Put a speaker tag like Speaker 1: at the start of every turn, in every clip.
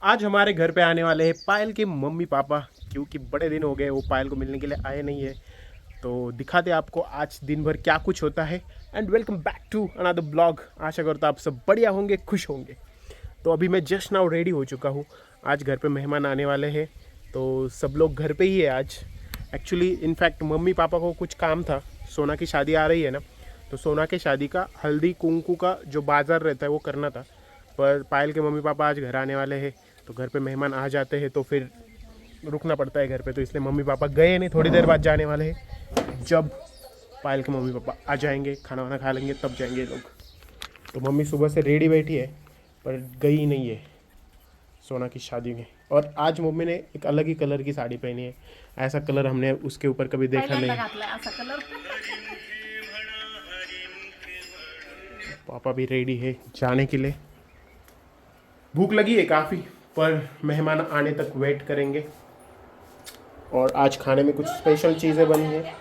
Speaker 1: आज हमारे घर पे आने वाले हैं पायल के मम्मी पापा, क्योंकि बड़े दिन हो गए वो पायल को मिलने के लिए आए नहीं है। तो दिखाते आपको आज दिन भर क्या कुछ होता है। And welcome back to another blog. आशा करता आप सब बढ़िया होंगे, खुश होंगे। तो अभी मैं जस्ट नाउ रेडी हो चुका हूँ। आज घर पे मेहमान आने वाले हैं, तो सब लोग घर पे ही है आज। एक्चुअली इनफैक्ट मम्मी पापा को कुछ काम था, सोना की शादी आ रही है ना, तो सोना के शादी का हल्दी कुंकू का जो बाज़ार रहता है वो करना था। पर पायल के मम्मी पापा आज घर आने वाले हैं, तो घर पे मेहमान आ जाते हैं तो फिर रुकना पड़ता है घर पे। तो इसलिए मम्मी पापा गए नहीं, थोड़ी देर बाद जाने वाले हैं। जब पायल के मम्मी पापा आ जाएंगे, खाना वाना खा लेंगे, तब जाएंगे लोग। तो मम्मी सुबह से रेडी बैठी है पर गई नहीं है सोना की शादी में। और आज मम्मी ने एक अलग ही कलर की साड़ी पहनी है। ऐसा कलर हमने उसके ऊपर कभी देखा नहीं। पापा भी रेडी है जाने के लिए। भूख लगी है काफ़ी, पर मेहमान आने तक वेट करेंगे। और आज खाने में कुछ स्पेशल चीज़ें बनी हैं।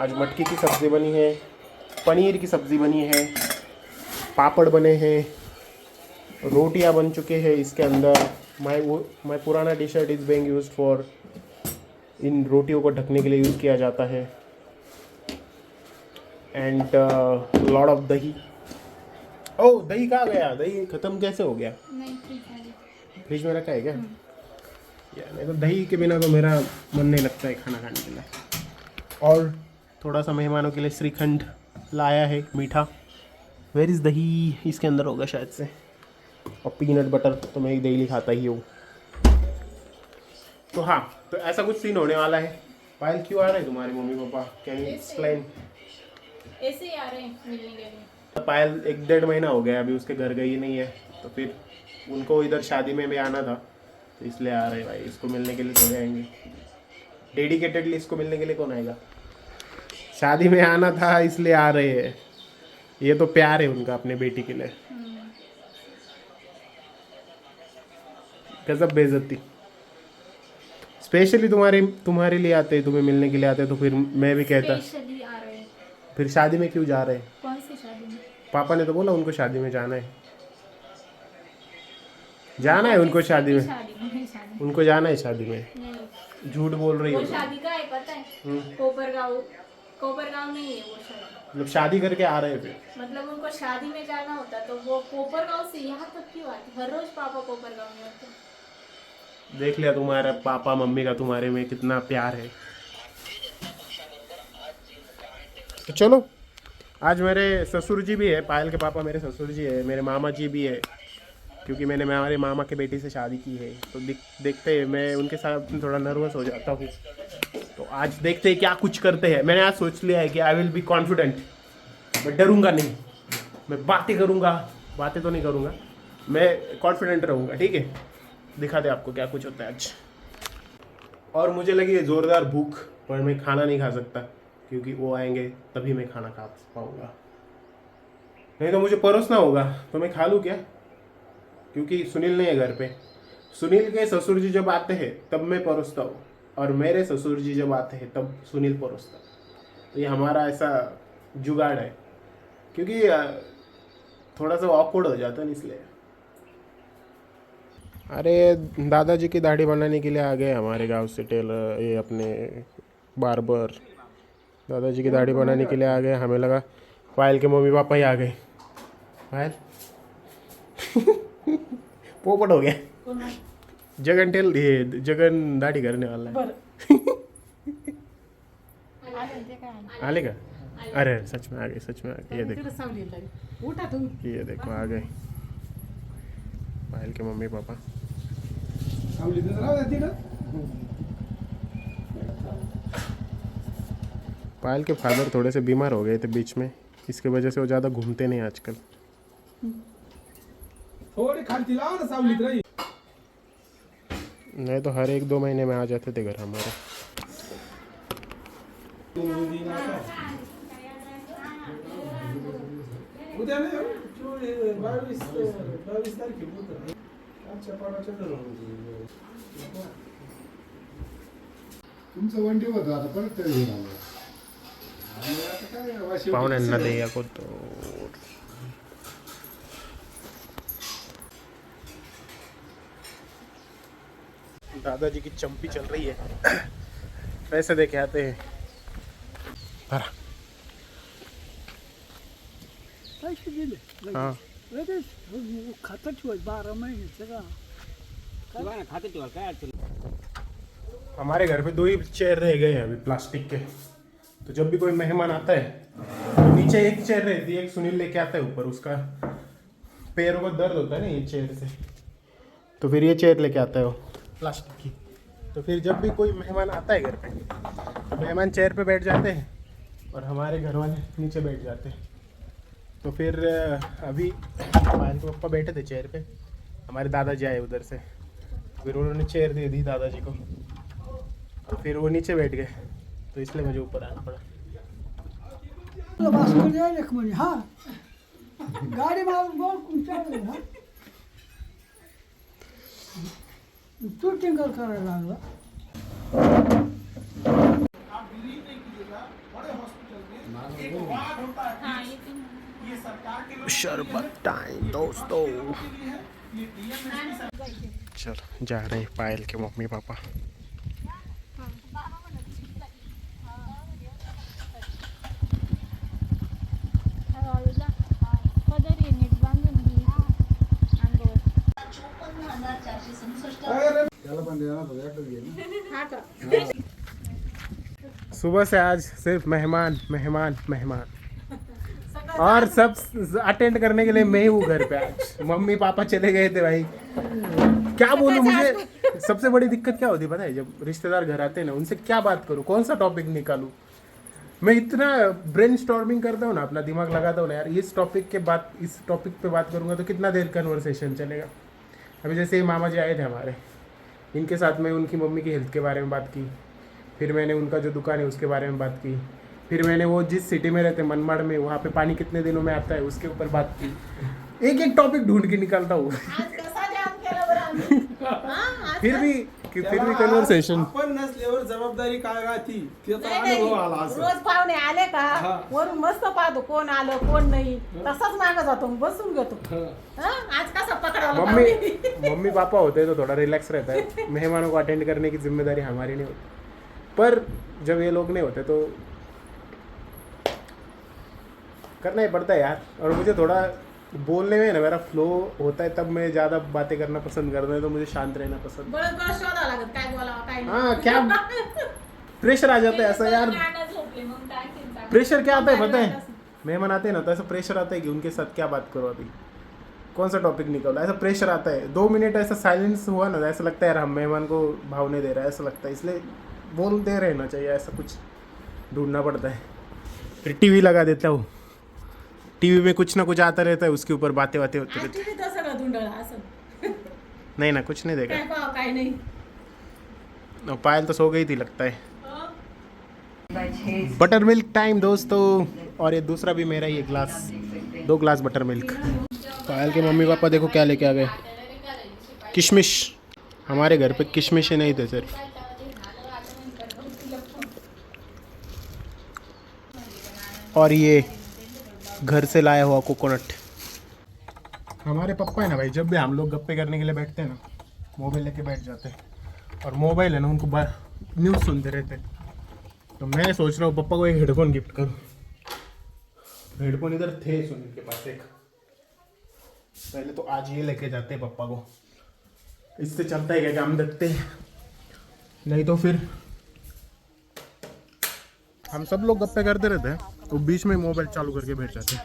Speaker 1: आज मटकी की सब्ज़ी बनी है, पनीर की सब्ज़ी बनी है, पापड़ बने हैं, रोटियां बन चुके हैं। इसके अंदर माई पुराना T shirt is being use for, इन रोटियों को ढकने के लिए यूज़ किया जाता है। एंड लॉट ऑफ दही। ओह, दही कहाँ गया? दही ख़त्म कैसे हो गया?
Speaker 2: नहीं,
Speaker 1: फ्रिज में रखा है क्या? यार नहीं तो दही के बिना तो मेरा मन नहीं लगता है खाना खाने के लिए। और थोड़ा सा मेहमानों के लिए श्रीखंड लाया है मीठा। वेयर इज़ दही? इसके अंदर होगा शायद से। और पीनट बटर तो मैं डेली खाता ही हूँ। तो हाँ, तो ऐसा कुछ सीन होने वाला है। पायल क्यों आ रहे हैं तुम्हारे mummy papa? Can you explain?
Speaker 2: ऐसे ही आ रहे हैं मिलने के लिए।
Speaker 1: पायल 1-1.5 महीना हो गया अभी उसके घर गई नहीं है, तो फिर उनको इधर शादी में भी आना था, तो इसलिए आ रहे हैं। भाई इसको मिलने के लिए थोड़े आएंगे? डेडिकेटेडली इसको मिलने के लिए कौन आएगा? शादी में आना था इसलिए आ रहे हैं। ये तो प्यार है उनका अपने बेटी के लिए। गजब बेइज्जती। स्पेशली तुम्हारे लिए आते, तुम्हें मिलने के लिए आते, तो फिर मैं भी कहता
Speaker 2: स्पेशली आ रहे हैं।
Speaker 1: फिर शादी में क्यों जा रहे हैं?
Speaker 2: कौन सी शादी में?
Speaker 1: पापा ने तो बोला उनको शादी में जाना है। जाना है उनको शादी में।
Speaker 2: शादी में नहीं, शादी
Speaker 1: उनको जाना है शादी में।
Speaker 2: नहीं।
Speaker 1: झूठ बोल रही
Speaker 2: वो
Speaker 1: हो।
Speaker 2: शादी का है पता है? कोपरगांव नहीं है वो शादी।
Speaker 1: मतलब शादी करके आ रहे हैं फिर?
Speaker 2: मतलब उनको शादी में जाना होता तो वो कोपरगांव से यहाँ तक क्यों आती? हर रोज पापा कोपरगांव में होते।
Speaker 1: देख लिया तुम्हारे पापा मम्मी का तुम्हारे में कितना प्यार है। तो चलो, आज मेरे ससुर जी भी है, पायल के पापा मेरे ससुर जी है, मेरे मामा जी भी है। क्योंकि मैंने हमारे मामा के बेटी से शादी की है, तो देखते हैं। मैं उनके साथ थोड़ा नर्वस हो जाता हूँ। तो आज देखते हैं क्या कुछ करते हैं। मैंने आज सोच लिया है कि आई विल बी कॉन्फिडेंट। मैं डरूंगा नहीं, मैं बातें करूंगा। बातें तो नहीं करूंगा, मैं कॉन्फिडेंट रहूंगा। ठीक है, दिखाते आपको क्या कुछ होता है आज। और मुझे लगी है ज़ोरदार भूख, पर मैं खाना नहीं खा सकता क्योंकि वो आएंगे तभी मैं खाना खा पाऊँगा। नहीं तो मुझे परोसना होगा, तो मैं खा लूँ क्या? क्योंकि सुनील नहीं है घर पे। सुनील के ससुर जी जब आते हैं तब मैं परोसता हूँ, और मेरे ससुर जी जब आते हैं तब सुनील परोसता है। तो ये हमारा ऐसा जुगाड़ है, क्योंकि थोड़ा सा ऑकवर्ड हो जाता है इसलिए। अरे, दादाजी की दाढ़ी बनाने के लिए आ गए हमारे गांव से टेलर, ये अपने बार्बर। दादाजी की दाढ़ी बनाने के लिए आ गए। हमें लगा पायल के मम्मी पापा ही आ गए। पायल पोपट हो गया। जगन दाढ़ी करने वाला है। आले का? अरे सच में आ गए, सच में आ गए। ये देखो, ये देखो आ गए पायल के मम्मी पापा। पायल के फादर थोड़े से बीमार हो गए थे बीच में, इसके वजह से वो ज़्यादा घूमते नहीं आजकल। नहीं तो हर 1-2 महीने में आ जाते थे घर हमारे।
Speaker 3: तुमचं वंटी होतं आता परत तरी घेऊन आलो.
Speaker 1: पाहुण्यांना द्या को तो दादाजी की चंपी चल रही है। पैसे दे के आते हैं। भरा।
Speaker 4: पैसे दिले
Speaker 1: हाँ
Speaker 4: लगेच खातं ठेवाय 12 महिने सगळं
Speaker 5: खाते ठेवा काय अडचण
Speaker 1: हमारे घर पे 2 ही चेयर रह गए हैं अभी प्लास्टिक के। तो जब भी कोई मेहमान आता है तो नीचे एक चेयर रहती है, एक सुनील लेके आता है ऊपर। उसका पैरों को दर्द होता है ना ये चेयर से, तो फिर ये चेयर लेके आता है वो प्लास्टिक की। तो फिर जब भी कोई मेहमान आता है घर पे तो मेहमान चेयर पे बैठ जाते हैं और हमारे घर वाले नीचे बैठ जाते हैं। तो फिर अभी पायल के पापा बैठे थे चेयर पे, हमारे दादाजी आए उधर से, फिर उन्होंने चेयर दे दी दादाजी को, तो फिर वो नीचे बैठ गए, तो इसलिए मुझे ऊपर आना पड़ा।
Speaker 4: भास्कर यायला का म्हणे हा गाडी मारून बोल विचारलं ना तू टिंगल करायला लागला
Speaker 2: हाँ ये
Speaker 1: शरबत टाइम दोस्तों। चलो जा रहे हैं पायल के मम्मी पापा।
Speaker 3: त्याला पण देणार होता, एकच घे ना.
Speaker 1: सुबह से आज सिर्फ मेहमान मेहमान मेहमान, और सब अटेंड करने के लिए मैं ही हूँ घर पे। आज मम्मी पापा चले गए थे भाई, क्या बोलूँ। मुझे सबसे बड़ी दिक्कत क्या होती है पता है, जब रिश्तेदार घर आते हैं ना, उनसे क्या बात करूँ, कौन सा टॉपिक निकालूं। मैं इतना ब्रेनस्टॉर्मिंग करता हूँ ना, अपना दिमाग लगाता हूँ ना यार, इस टॉपिक पे बात करूँगा तो कितना देर कन्वर्सेशन चलेगा। अभी जैसे ही मामा जी आए थे हमारे, इनके साथ में उनकी मम्मी की हेल्थ के बारे में बात की, फिर मैंने उनका जो दुकान है उसके बारे में बात की, फिर मैंने वो जिस सिटी में रहते मनमाड़ में, वहाँ पे पानी कितने दिनों में आता है उसके ऊपर बात की। एक एक टॉपिक ढूंढ के निकालता हूँ। फिर भी कन्वर्सेशन।
Speaker 5: पण नसल्यावर जबाबदारी काय राहती त्याचा अनुभव आला असं
Speaker 6: रोज पाहुणे आले का वरून मस्त पाहतो कोण आलं कोण नाही, तसाच मागं जातो बसून घेतो. आज कसा पकडावा
Speaker 1: मम्मी पापा होते तो थोड़ा रिलैक्स रहता है, मेहमानों को अटेंड करने की जिम्मेदारी हमारी नहीं होती। पर जब ये लोग नहीं होते तो करना ही पड़ता है यार। और मुझे थोड़ा बोलने में ना मेरा फ्लो होता है, तब मैं ज़्यादा बातें करना पसंद करता हूँ, तो मुझे शांत रहना पसंद।
Speaker 2: बरं बरं शोधावं लागत काय बोलावं काय नाही.
Speaker 1: हाँ क्या प्रेशर आ जाता है ऐसा यार।
Speaker 2: गाणं झोपले मग काय चिंता.
Speaker 1: प्रेशर क्या आता है पता है, मेहमान आते हैं ना तो ऐसा प्रेशर आता है कि उनके साथ क्या बात करो, अभी कौन सा टॉपिक निकालो, ऐसा प्रेशर आता है। 2 मिनट ऐसा साइलेंस हुआ ना, ऐसा लगता है यार हम मेहमान को भाव नहीं दे रहा है, ऐसा लगता है। इसलिए बोलते रहना चाहिए, ऐसा कुछ ढूंढना पड़ता है। फिर टीवी लगा देता हूँ, टीवी में कुछ ना कुछ आता रहता है, उसके ऊपर बातें होती रहती।
Speaker 2: आज तुम्ही तर सगळं धुंडळा असं
Speaker 1: नहीं ना, कुछ नहीं देखा।
Speaker 2: काय पाव काय नाही.
Speaker 1: और पायल तो सो गई थी लगता है। बटर मिल्क टाइम दोस्तों, और ये दूसरा भी मेरा ही है ग्लास, 2 ग्लास बटर मिल्क। पायल के मम्मी पापा देखो क्या लेके आ गए, किशमिश। हमारे घर पे किशमिश ही नहीं थे सिर्फ। और ये घर से लाया हुआ कोकोनट। हमारे पापा है ना भाई, जब भी हम लोग गप्पे करने के लिए बैठते हैं ना, मोबाइल लेके बैठ जाते हैं, और मोबाइल है ना उनको न्यूज़ सुनते रहते हैं। तो मैं सोच रहा हूँ पापा को एक हेडफोन गिफ्ट करूँ। हेडफोन इधर थे सुनील के पास एक, पहले तो आज ये लेके जाते हैं पापा को, इससे चलता है क्या काम, देखते हैं। नहीं तो फिर हम सब लोग गप्पे करते रहते हैं, तो बीच में मोबाइल चालू करके बैठ जाते हैं।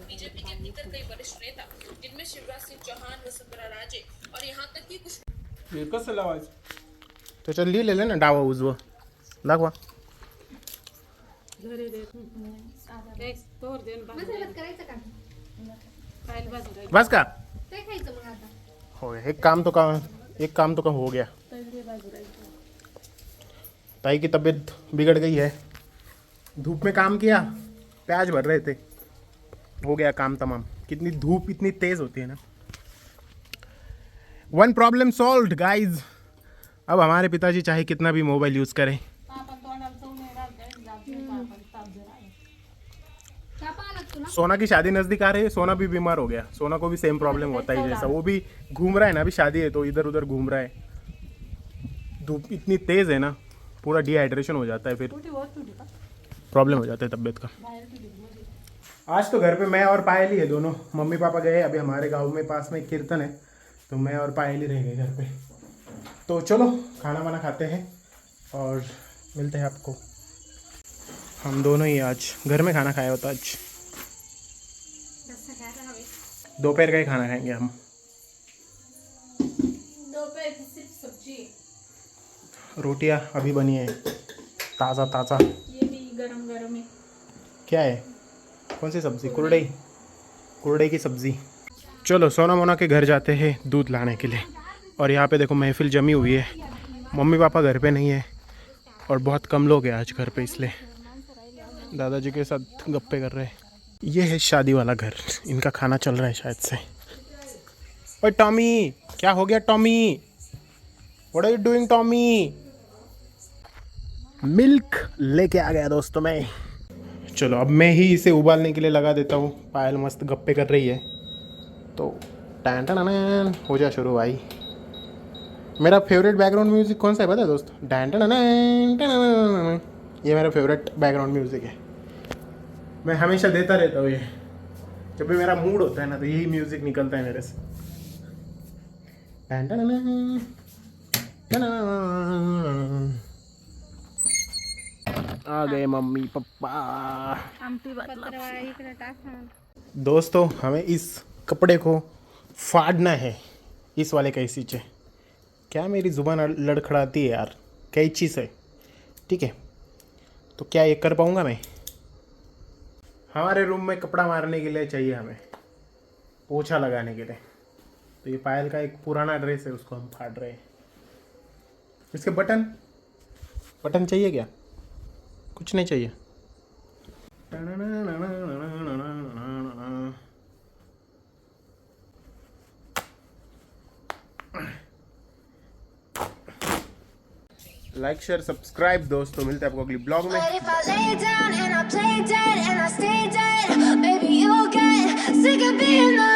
Speaker 7: बीजेपी के भीतर कई वरिष्ठ नेता जिनमें शिवराज सिंह चौहान, वसुंधरा राजे और यहाँ तक कि कुछ
Speaker 5: हे कसं लावायचं
Speaker 1: तो चल ले ना डावा उजवा दाखवा। बस का हो गया एक काम तो हो गया। ताई की तबीयत बिगड़ गई है, धूप में काम किया, प्याज भर रहे थे, हो गया काम तमाम। कितनी धूप इतनी तेज होती है ना। 1 प्रॉब्लम सॉल्व्ड गाइज। अब हमारे पिताजी चाहे कितना भी मोबाइल यूज करें, सोना की शादी नजदीक आ रही है, सोना भी बीमार हो गया, सोना को भी सेम प्रॉब्लम होता है जैसा, वो भी घूम रहा है ना, अभी शादी है तो इधर उधर घूम रहा है। धूप इतनी तेज़ है ना, पूरा डिहाइड्रेशन हो जाता है, फिर प्रॉब्लम हो जाता है तबीयत का। आज तो घर पे मैं और पायल ही है दोनों, मम्मी पापा गए। अभी हमारे गांव में पास में कीर्तन है, तो मैं और पायल ही रह गए घर पे। तो चलो खाना वाना खाते हैं और मिलते हैं आपको। हम दोनों ही आज घर में खाना खाया होता। आज दोपहर का ही खाना खाएंगे हम।
Speaker 2: दोपहर की सिर्फ सब्जी,
Speaker 1: रोटियां अभी बनी है ताज़ा ताज़ा।
Speaker 2: ये भी गरम गरम है।
Speaker 1: क्या है, कौन सी सब्ज़ी? कुरडई, कुरडई की सब्ज़ी। चलो सोना मोना के घर जाते हैं दूध लाने के लिए। और यहाँ पे देखो महफिल जमी हुई है, मम्मी पापा घर पे नहीं है और बहुत कम लोग हैं आज घर पे, इसलिए दादाजी के साथ गप्पे कर रहे हैं। ये है शादी वाला घर, इनका खाना चल रहा है शायद से। ओए टॉमी, क्या हो गया Tommy? What are you doing Tommy? Milk लेके आ गया दोस्तों मैं। चलो अब मैं ही इसे उबालने के लिए लगा देता हूँ। पायल मस्त गप्पे कर रही है, तो टैन टन हो जा शुरू भाई। मेरा फेवरेट बैकग्राउंड म्यूज़िक कौन सा है पता है दोस्तों? टैन टन। ये मेरा फेवरेट बैकग्राउंड म्यूज़िक है, मैं हमेशा देता रहता हूँ ये। जब भी मेरा मूड होता है ना, तो यही म्यूज़िक निकलता है मेरे से। Tan ton ton. आ गए मम्मी पापा। दोस्तों हमें इस कपड़े को फाड़ना है, इस वाले कैंची से। क्या मेरी ज़ुबान लड़खड़ाती है यार, कैंची से। ठीक है, तो क्या ये कर पाऊँगा मैं? हमारे रूम में कपड़ा मारने के लिए चाहिए हमें, पोछा लगाने के लिए। तो ये पायल का एक पुराना ड्रेस है, उसको हम फाड़ रहे हैं। इसके बटन बटन चाहिए क्या? कुछ नहीं चाहिए। लाइक शेयर सब्सक्राइब दोस्तों, मिलते हैं आपको अगली ब्लॉग में।
Speaker 8: But if I lay down and I play dead and I stay dead, maybe you'll get sick of being the